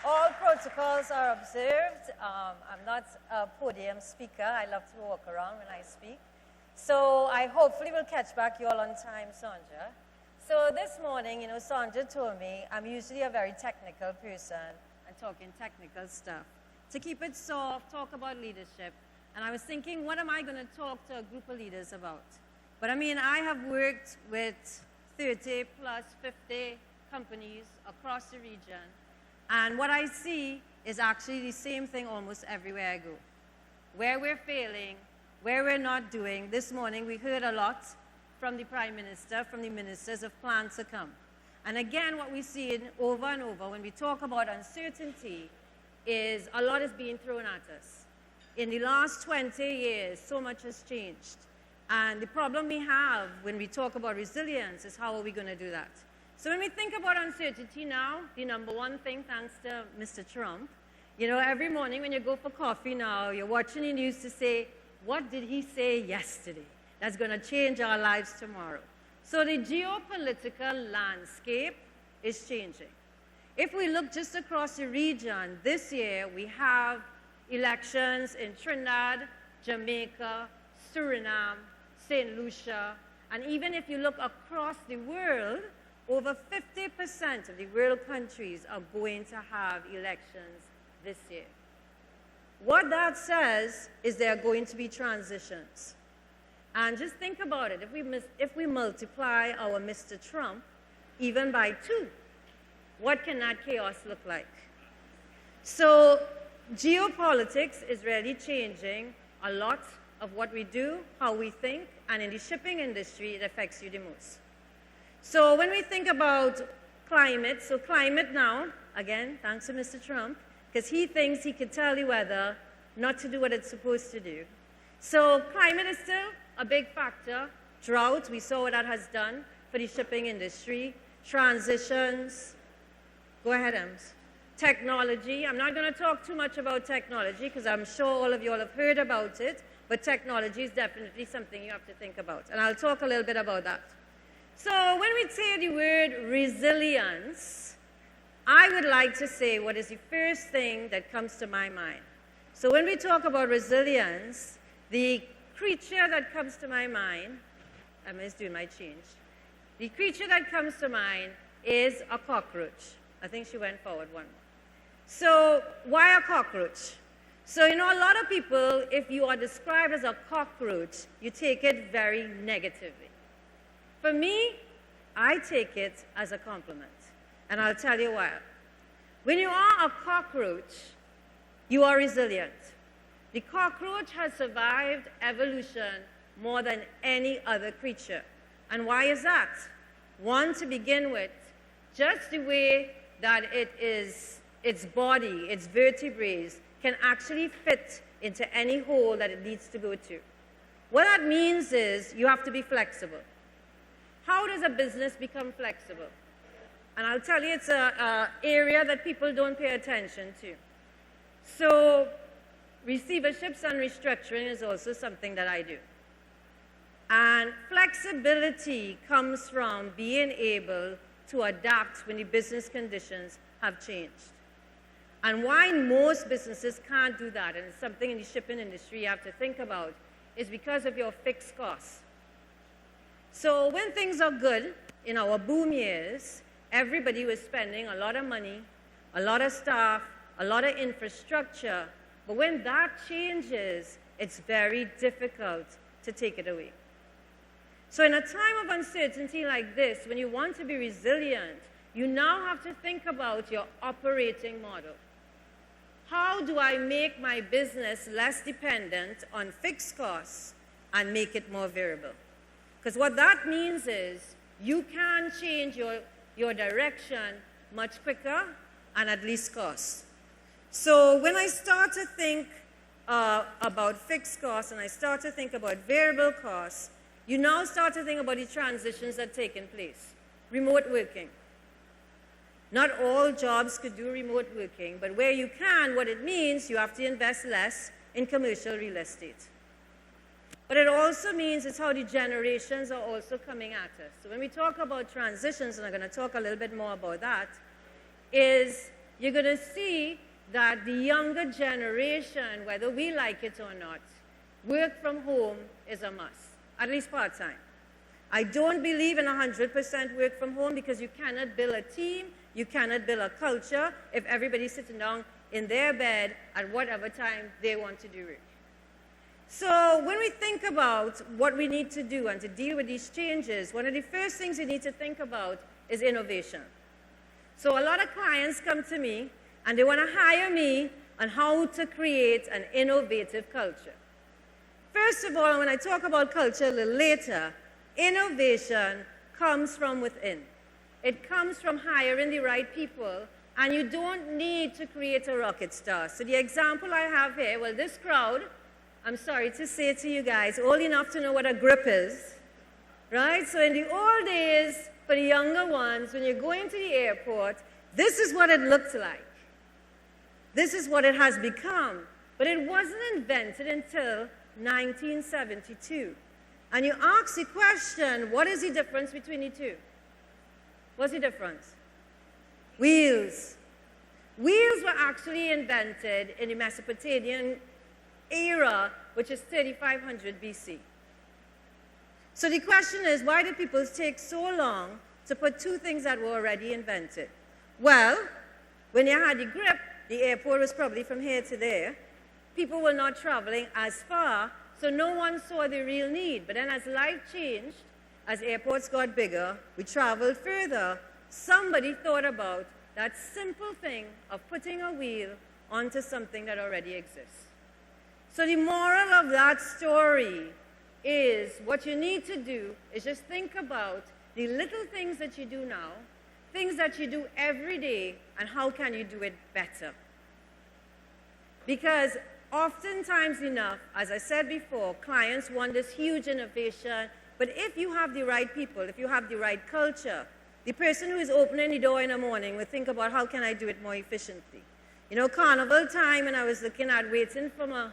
All protocols are observed. I'm not a podium speaker. I love to walk around when I speak. So I hopefully will catch back you all on time, Sandra. So this morning, Sandra told me I'm usually a very technical person and talking technical stuff. To keep it soft, talk about leadership. And I was thinking, what am I going to talk to a group of leaders about? But I mean, I have worked with 30 plus 50 companies across the region. And what I see is actually the same thing almost everywhere I go. Where we're failing, where we're not doing. This morning we heard a lot from the Prime Minister, from the ministers of plans to come. And again, what we see over and over when we talk about uncertainty is a lot is being thrown at us. In the last 20 years, so much has changed. And the problem we have when we talk about resilience is how are we going to do that? So when we think about uncertainty now, the number one thing, thanks to Mr. Trump, every morning when you go for coffee now, you're watching the news to say, what did he say yesterday that's going to change our lives tomorrow? So the geopolitical landscape is changing. If we look just across the region, this year we have elections in Trinidad, Jamaica, Suriname, St. Lucia, and even if you look across the world, over 50% of the world countries are going to have elections this year. What that says is there are going to be transitions. And just think about it. If we multiply our Mr. Trump even by 2, what can that chaos look like? So geopolitics is really changing a lot of what we do, how we think, and in the shipping industry, it affects you the most. So when we think about climate, so climate now, again, thanks to Mr. Trump, because he thinks he can tell the weather not to do what it's supposed to do. So climate is still a big factor. Drought, we saw what that has done for the shipping industry. Transitions. Go ahead, Ems. Technology. I'm not going to talk too much about technology because I'm sure all of you all have heard about it, but technology is definitely something you have to think about. And I'll talk a little bit about that. So when we say the word resilience, I would like to say what is the first thing that comes to my mind. So when we talk about resilience, the creature that comes to my mind, I must do my change. The creature that comes to mind is a cockroach. I think she went forward one more. So why a cockroach? So a lot of people, if you are described as a cockroach, you take it very negatively. For me, I take it as a compliment, and I'll tell you why. When you are a cockroach, you are resilient. The cockroach has survived evolution more than any other creature. And why is that? One, to begin with, just the way that its body, its vertebrae, can actually fit into any hole that it needs to go to. What that means is you have to be flexible. How does a business become flexible? And I'll tell you, it's an area that people don't pay attention to. So receiverships and restructuring is also something that I do. And flexibility comes from being able to adapt when the business conditions have changed. And why most businesses can't do that, and it's something in the shipping industry you have to think about, is because of your fixed costs. So when things are good, in our boom years, everybody was spending a lot of money, a lot of staff, a lot of infrastructure. But when that changes, it's very difficult to take it away. So in a time of uncertainty like this, when you want to be resilient, you now have to think about your operating model. How do I make my business less dependent on fixed costs and make it more variable? Because what that means is you can change your direction much quicker and at least cost. So when I start to think about fixed costs and I start to think about variable costs, you now start to think about the transitions that are taking place. Remote working. Not all jobs could do remote working, but where you can, what it means, you have to invest less in commercial real estate. But it also means it's how the generations are also coming at us. So when we talk about transitions, and I'm going to talk a little bit more about that, is you're going to see that the younger generation, whether we like it or not, work from home is a must, at least part-time. I don't believe in 100% work from home because you cannot build a team, you cannot build a culture if everybody's sitting down in their bed at whatever time they want to do it. So when we think about what we need to do and to deal with these changes, one of the first things we need to think about is innovation. So a lot of clients come to me and they want to hire me on how to create an innovative culture. First of all, when I talk about culture a little later, innovation comes from within. It comes from hiring the right people, and you don't need to create a rocket star. So the example I have here, well, this crowd, I'm sorry to say to you guys, old enough to know what a grip is, right? So in the old days, for the younger ones, when you're going to the airport, this is what it looked like. This is what it has become. But it wasn't invented until 1972. And you ask the question, what is the difference between the two? What's the difference? Wheels. Wheels were actually invented in the Mesopotamian era, which is 3500 BC. So the question is, why did people take so long to put two things that were already invented? Well, when you had the grip, the airport was probably from here to there. People were not traveling as far, so no one saw the real need. But then as life changed, as airports got bigger, we traveled further, somebody thought about that simple thing of putting a wheel onto something that already exists. So the moral of that story is what you need to do is just think about the little things that you do now, things that you do every day, and how can you do it better. Because oftentimes enough, as I said before, clients want this huge innovation, but if you have the right people, if you have the right culture, the person who is opening the door in the morning will think about how can I do it more efficiently. You know, carnival time, when I was looking at waiting for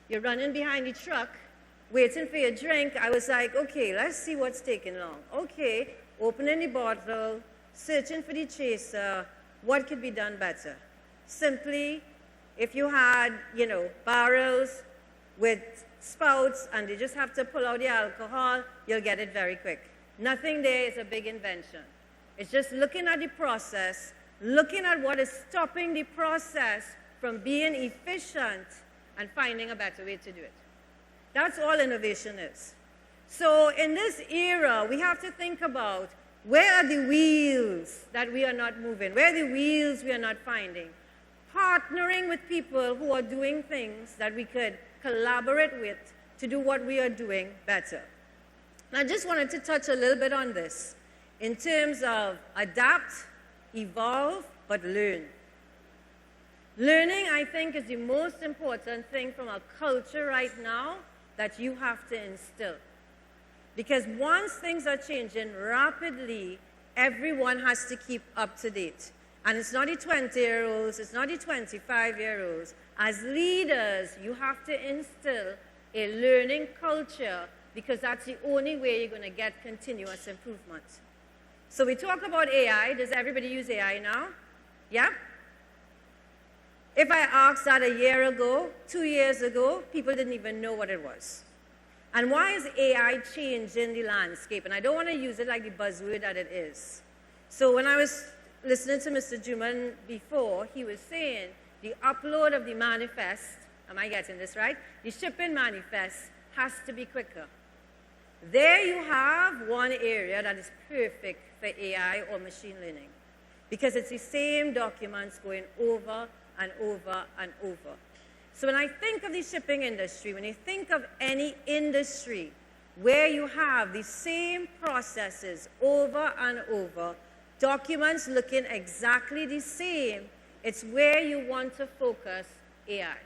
you're running behind the truck, waiting for your drink, I was like, okay, let's see what's taking long. Okay, opening the bottle, searching for the chaser, what could be done better? Simply, if you had, you know, barrels with spouts and they just have to pull out the alcohol, you'll get it very quick. Nothing there is a big invention. It's just looking at the process, looking at what is stopping the process from being efficient and finding a better way to do it. That's all innovation is. So in this era, we have to think about where are the wheels that we are not moving? Where are the wheels we are not finding? Partnering with people who are doing things that we could collaborate with to do what we are doing better. And I just wanted to touch a little bit on this in terms of adapt, evolve, but learn. Learning, I think, is the most important thing from a culture right now that you have to instill. Because once things are changing rapidly, everyone has to keep up to date. And it's not the 20-year-olds, it's not the 25-year-olds. As leaders, you have to instill a learning culture because that's the only way you're going to get continuous improvement. So we talk about AI. Does everybody use AI now? Yeah? If I asked that a year ago, 2 years ago, people didn't even know what it was. And why is AI changing the landscape? And I don't want to use it like the buzzword that it is. So when I was listening to Mr. Juman before, he was saying the upload of the manifest, am I getting this right? The shipping manifest has to be quicker. There you have one area that is perfect for AI or machine learning because it's the same documents going over and over and over. So when I think of the shipping industry, when you think of any industry where you have the same processes over and over, documents looking exactly the same, it's where you want to focus AI.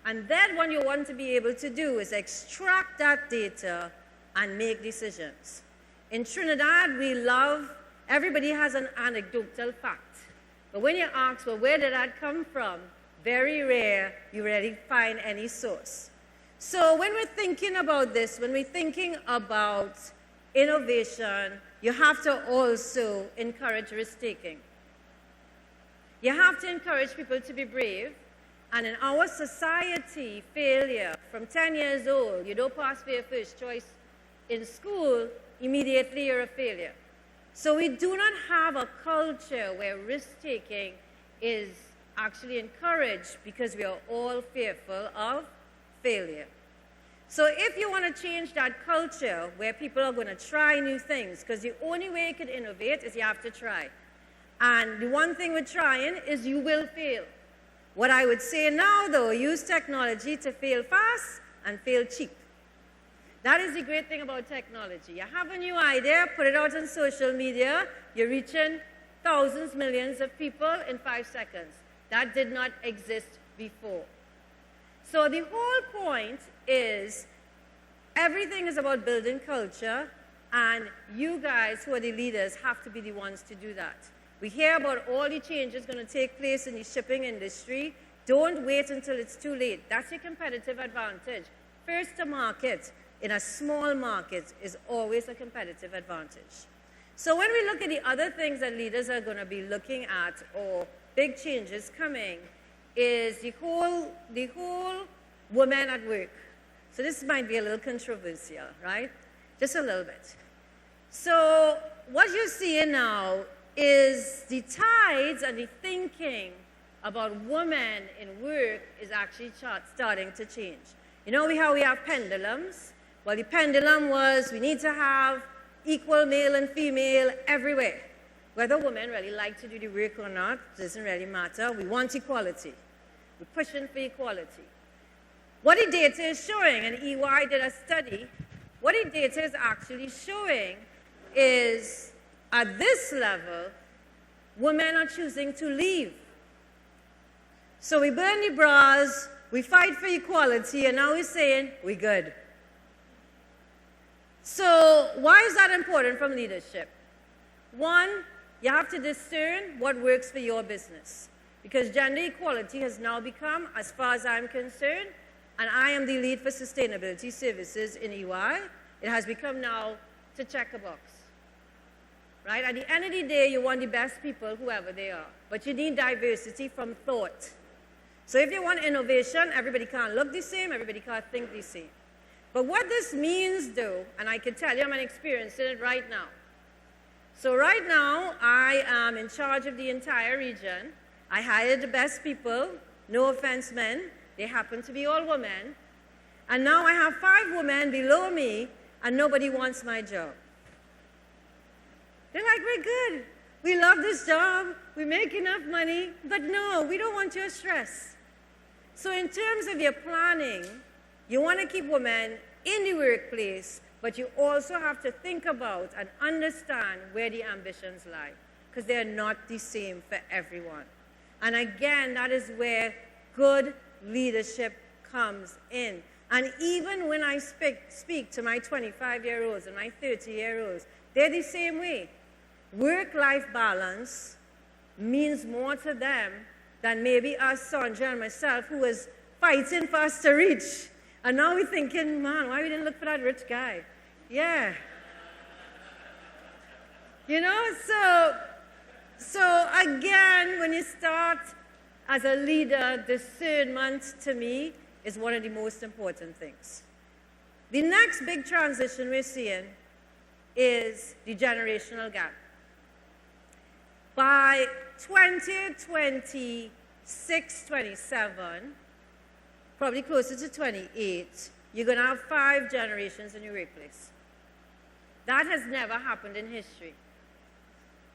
And then what you want to be able to do is extract that data and make decisions. In Trinidad, we love, everybody has an anecdotal fact. But when you ask, well, where did that come from? Very rare you really find any source. So when we're thinking about this, when we're thinking about innovation, you have to also encourage risk-taking. You have to encourage people to be brave. And in our society, failure, from 10 years old, you don't pass for your first choice in school, immediately you're a failure. So we do not have a culture where risk-taking is actually encouraged because we are all fearful of failure. So if you want to change that culture where people are going to try new things, because the only way you can innovate is you have to try. And the one thing with trying is you will fail. What I would say now, though, use technology to fail fast and fail cheap. That is the great thing about technology. You have a new idea, put it out on social media, you're reaching thousands, millions of people in 5 seconds. That did not exist before. So the whole point is everything is about building culture, and you guys who are the leaders have to be the ones to do that. We hear about all the changes going to take place in the shipping industry. Don't wait until it's too late. That's your competitive advantage. First to market in a small market is always a competitive advantage. So when we look at the other things that leaders are going to be looking at, or big changes coming, is the whole woman at work. So this might be a little controversial, right? Just a little bit. So what you're seeing now is the tides and the thinking about women in work is actually starting to change. You know how we have pendulums? Well, the pendulum was we need to have equal male and female everywhere. Whether women really like to do the work or not doesn't really matter. We want equality. We're pushing for equality. What the data is showing, and EY did a study, what the data is actually showing is at this level, women are choosing to leave. So we burn the bras, we fight for equality, and now we're saying we're good. So why is that important from leadership? One, you have to discern what works for your business. Because gender equality has now become, as far as I'm concerned, and I am the lead for sustainability services in EY, it has become now to check a box. Right? At the end of the day, you want the best people, whoever they are. But you need diversity from thought. So if you want innovation, everybody can't look the same, everybody can't think the same. But what this means, though, and I can tell you I'm experiencing it right now. So right now, I am in charge of the entire region. I hired the best people, no offense men, they happen to be all women. And now I have 5 women below me, and nobody wants my job. They're like, we're good. We love this job. We make enough money. But no, we don't want your stress. So in terms of your planning, you want to keep women in the workplace, but you also have to think about and understand where the ambitions lie, because they're not the same for everyone. And again, that is where good leadership comes in. And even when I speak to my 25-year-olds and my 30-year-olds, they're the same way. Work-life balance means more to them than maybe us, Sandra and myself, who was fighting for us to reach. And now we're thinking, man, why we didn't look for that rich guy? Yeah. You know, so again, when you start as a leader, discernment to me is one of the most important things. The next big transition we're seeing is the generational gap. By 2026, 27, probably closer to 28, you're going to have 5 generations in your workplace. That has never happened in history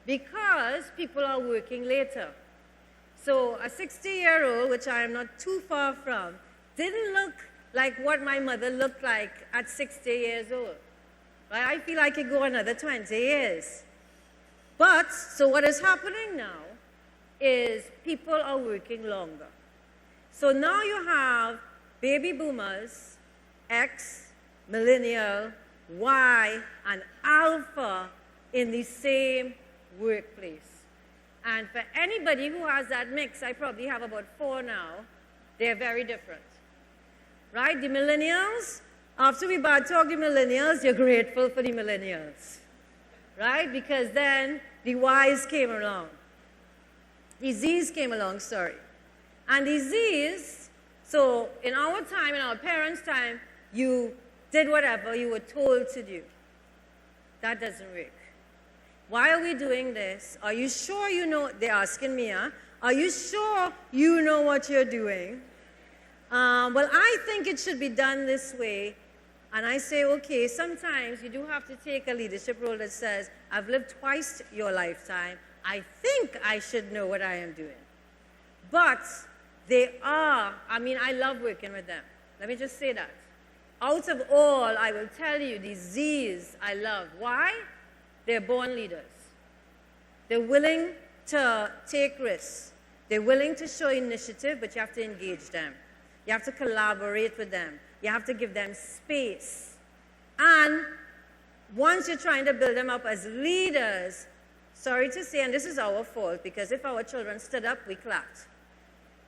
because people are working later. So a 60-year-old, which I am not too far from, didn't look like what my mother looked like at 60 years old. Right? I feel I could go another 20 years. But, so what is happening now is people are working longer. So now you have baby boomers, X, millennial, Y, and alpha in the same workplace. And for anybody who has that mix, I probably have about 4 now, they're very different. Right? The millennials, after we bad talk the millennials, you're grateful for the millennials. Right? Because then the Ys came along. Disease came along, sorry. And disease, so in our time, in our parents' time, you did whatever you were told to do. That doesn't work. Why are we doing this? Are you sure you know? They're asking me, huh? Are you sure you know what you're doing? Well, I think it should be done this way. And I say, okay, sometimes you do have to take a leadership role that says, I've lived twice your lifetime. I think I should know what I am doing. But they are, I love working with them. Let me just say that. Out of all, I will tell you, disease I love. Why? They're born leaders. They're willing to take risks. They're willing to show initiative, but you have to engage them. You have to collaborate with them. You have to give them space. And once you're trying to build them up as leaders, sorry to say, and this is our fault, because if our children stood up, we clapped.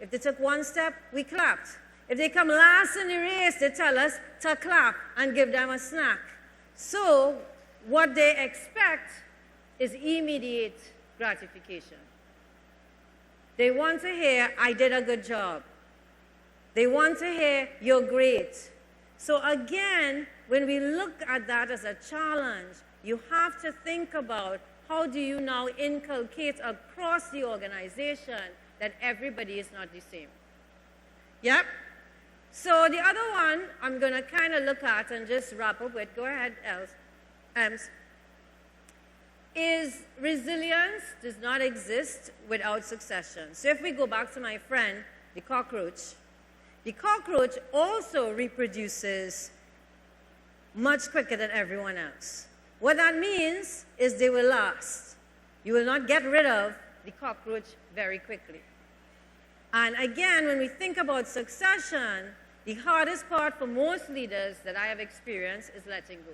If they took one step, we clapped. If they come last in the race, they tell us to clap and give them a snack. So what they expect is immediate gratification. They want to hear, I did a good job. They want to hear, you're great. So again, when we look at that as a challenge, you have to think about how do you now inculcate across the organization that everybody is not the same. Yep. So the other one I'm going to kind of look at and just wrap up with, go ahead, Ems, is resilience does not exist without succession. So if we go back to my friend, the cockroach also reproduces much quicker than everyone else. What that means is they will last. You will not get rid of the cockroach very quickly. And again, when we think about succession, the hardest part for most leaders that I have experienced is letting go.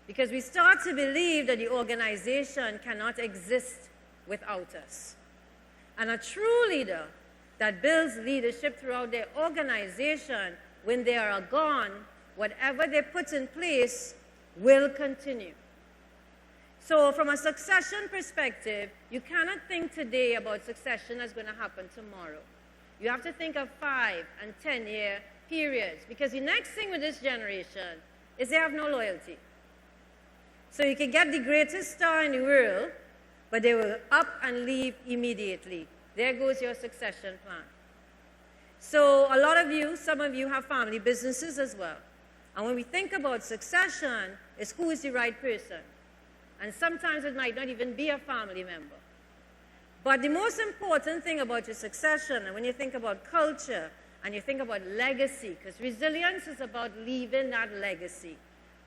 Because we start to believe that the organization cannot exist without us. And a true leader that builds leadership throughout their organization, when they are gone, whatever they put in place will continue. So from a succession perspective, you cannot think today about succession that's going to happen tomorrow. You have to think of 5 and 10-year periods, because the next thing with this generation is they have no loyalty. So you can get the greatest star in the world, but they will up and leave immediately. There goes your succession plan. So a lot of you, some of you have family businesses as well. And when we think about succession, it's who is the right person. And sometimes it might not even be a family member. But the most important thing about your succession, and when you think about culture, and you think about legacy, because resilience is about leaving that legacy.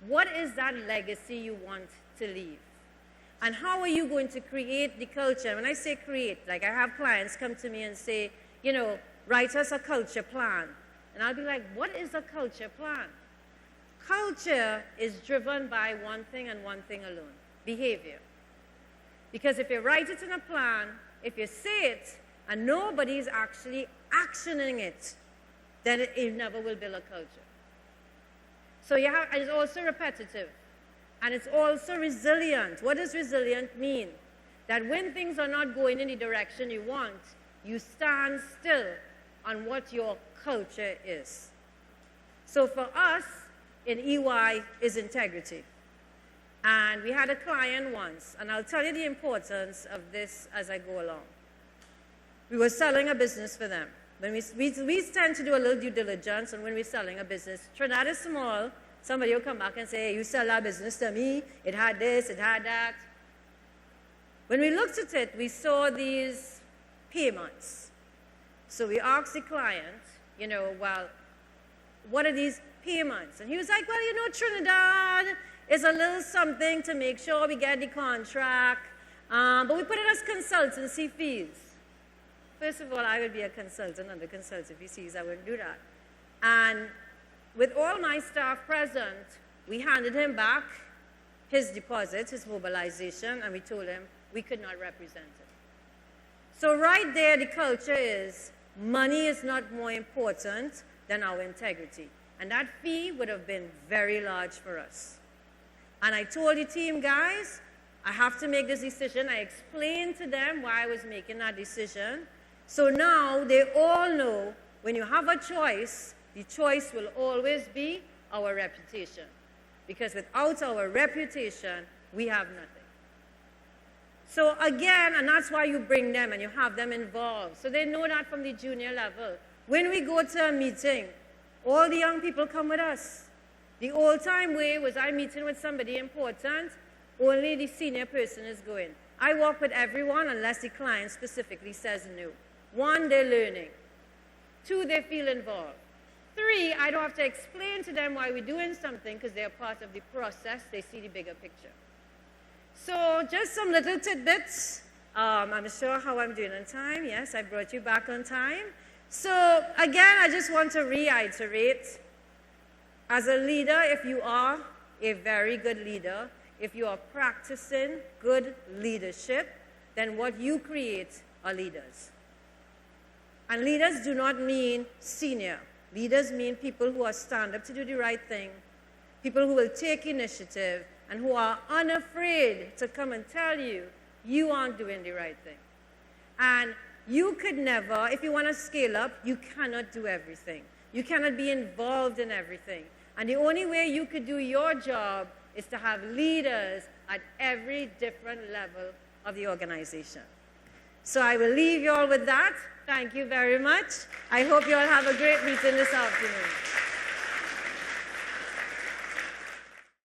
What is that legacy you want to leave? And how are you going to create the culture? When I say create, like I have clients come to me and say, you know, write us a culture plan. And I'll be like, what is a culture plan? Culture is driven by one thing and one thing alone, behavior. Because if you write it in a plan, if you say it, and nobody is actually actioning it, then it never will build a culture. So you have, and it's also repetitive. And it's also resilient. What does resilient mean? That when things are not going in the direction you want, you stand still on what your culture is. So for us, in EY, is integrity. And we had a client once, and I'll tell you the importance of this as I go along. We were selling a business for them. When we tend to do a little due diligence, and when we're selling a business, Trinidad is small. Somebody will come back and say, hey, you sell that business to me, it had this, it had that. When we looked at it, we saw these payments. So we asked the client, you know, well, what are these payments? And he was like, well, you know, Trinidad is a little something to make sure we get the contract, but we put it as consultancy fees. First of all, I would be a consultant under consultancy fees. I wouldn't do that. And with all my staff present, we handed him back his deposit, his mobilization, and we told him we could not represent it. So right there, the culture is money is not more important than our integrity. And that fee would have been very large for us. And I told the team, guys, I have to make this decision. I explained to them why I was making that decision. So now they all know when you have a choice, the choice will always be our reputation. Because without our reputation, we have nothing. So again, and that's why you bring them and you have them involved. So they know that from the junior level. When we go to a meeting, all the young people come with us. The old-time way was I'm meeting with somebody important, only the senior person is going. I work with everyone unless the client specifically says no. 1, they're learning. 2, they feel involved. 3, I don't have to explain to them why we're doing something because they're part of the process. They see the bigger picture. So just some little tidbits. I'm sure how I'm doing on time. Yes, I brought you back on time. So again, I just want to reiterate, as a leader, if you are a very good leader, if you are practicing good leadership, then what you create are leaders. And leaders do not mean senior. Leaders mean people who are stand up to do the right thing, people who will take initiative, and who are unafraid to come and tell you, you aren't doing the right thing. And you could never, if you want to scale up, you cannot do everything. You cannot be involved in everything. And the only way you could do your job is to have leaders at every different level of the organization. So I will leave you all with that. Thank you very much. I hope you all have a great meeting this afternoon.